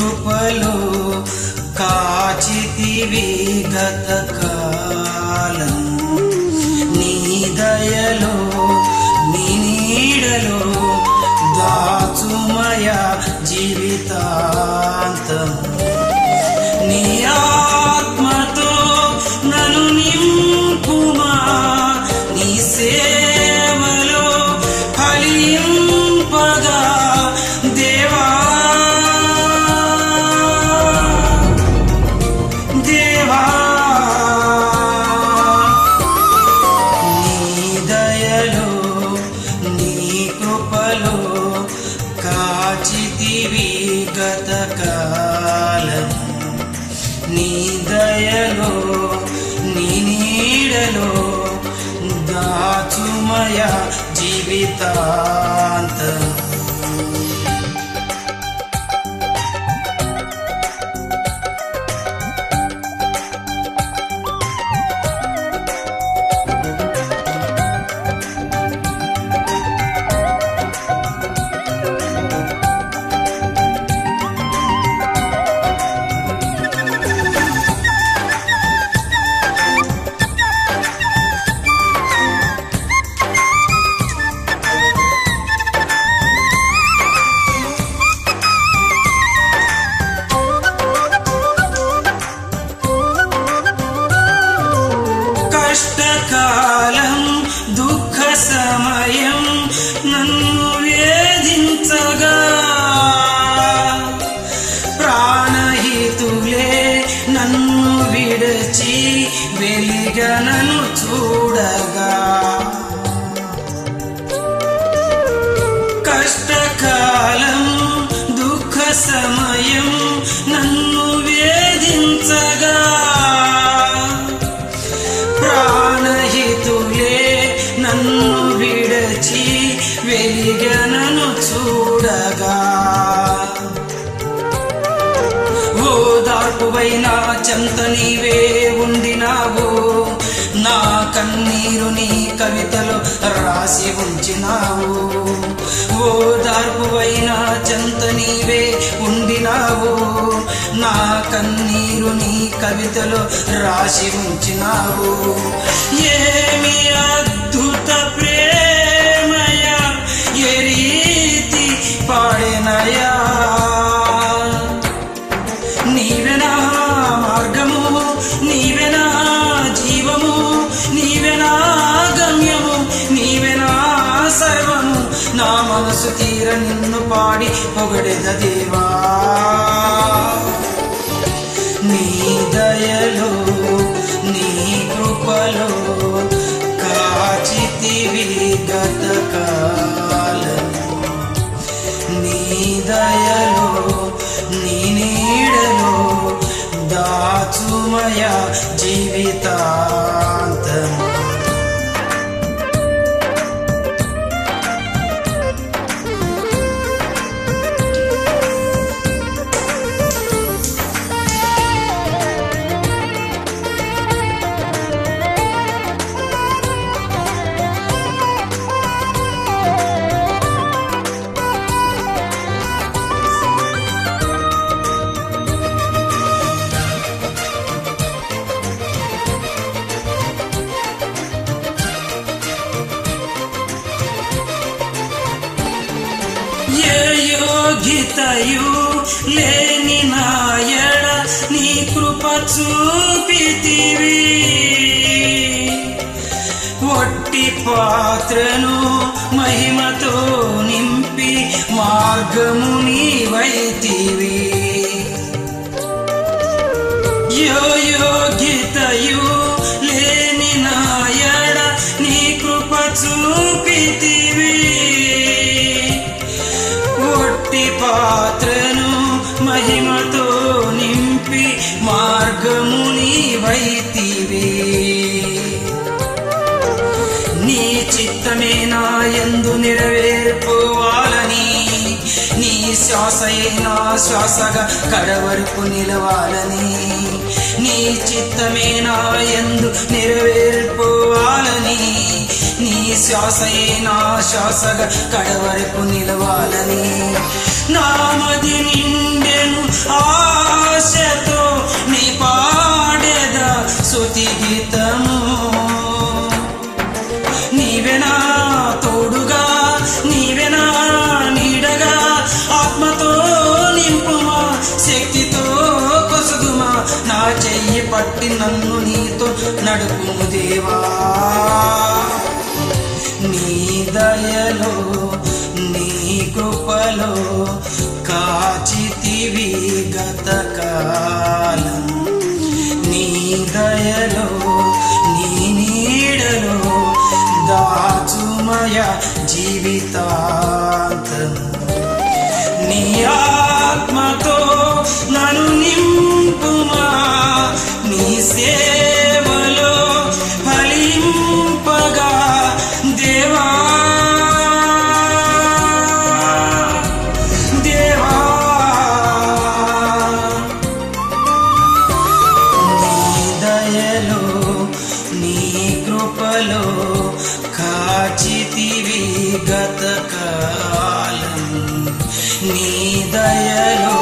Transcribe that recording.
కృపలో కాచితివి గతకాలం, నీ దయలో నీ నీడలో దాచుమయ జీవితాంతం. నీ ఆత్మతో నన్ను నింపుమా, నీ సేవలో ఫలింపగా దేవా. దేవా నీ దయలో నీ కృపలో కాచితివి గతకాలం, నీ దయలో నీ నీడలో దాచుమయ జీవితాంతం. కష్టకాలం దుఃఖ సమయం నన్ను వేధించగా, ప్రాణహితులే నన్ను విడచి వెలిగనను చూడగా, కష్టకాలం దుఃఖ సమయం నన్ను వేధించగా, ప్రాణహితులే నన్ను విడచి వెలిగనను చూడగా, ఓదార్పువైన చెంత నీవే ఉండినావు, నా కన్నీరు నీ కవితలో రాసి ఉంచినావు. ఓదార్పువైన చెంత నీవే ఉండినావు, నా కన్నీరు నీ కవితలో రాసి ఉంచినావు. ఏమి అద్భుత ప్రేమయ, ఏ రీతి పాడెనయా. నీవెనా మార్గము, నీవెనా జీవము, నీవెనా గమ్యము, నీవెనా సర్వము. నా మనసు తీర నిన్ను పాడి పొగడెద దేవా. నీ దయలో నీ కృపలో కాచితివి గతకాలం, నీ దయలో నీ నీడలో దాచుమయ జీవితాంతం. ఏ యోగ్యతయు లేని నాయడ నీ కృప చూపితివి, ఒట్టి పాత్రను మహిమతో నింపి మార్గము నీవైతివి. యోగ్యతయు లేని నాయడ నీ కృప చూపితివి, ఒట్టి పాత్రను మహిమతో నింపి మార్గము నీవైతివి. నీ చిత్తమే నా యందు నెరవేర్పోవాలని, నీ శ్వాసయే నా శ్వాసగా కడవరకు నిలవాలని, నీ చిత్తమే నా యందు నెరవేర్పోవాలని, నీ శ్వాసయే నా శ్వాసగా కడవరకు నిలవాలని. నామది నిండెను నన్ను నీతో నడుపుము దేవా. నీ దయలో నీ కృపలో కాచితివి గతకాలం. నీ దయలో నీ నీడలో దాచుమయ జీవితాంతం. నీ ఆత్మతో నన్ను నింపుమా, నీ సేవలో ఫలింపగా దేవా. దేవా నీ దయలో నీ కృపలో కాచితివి గతకాలం. నీ దయలో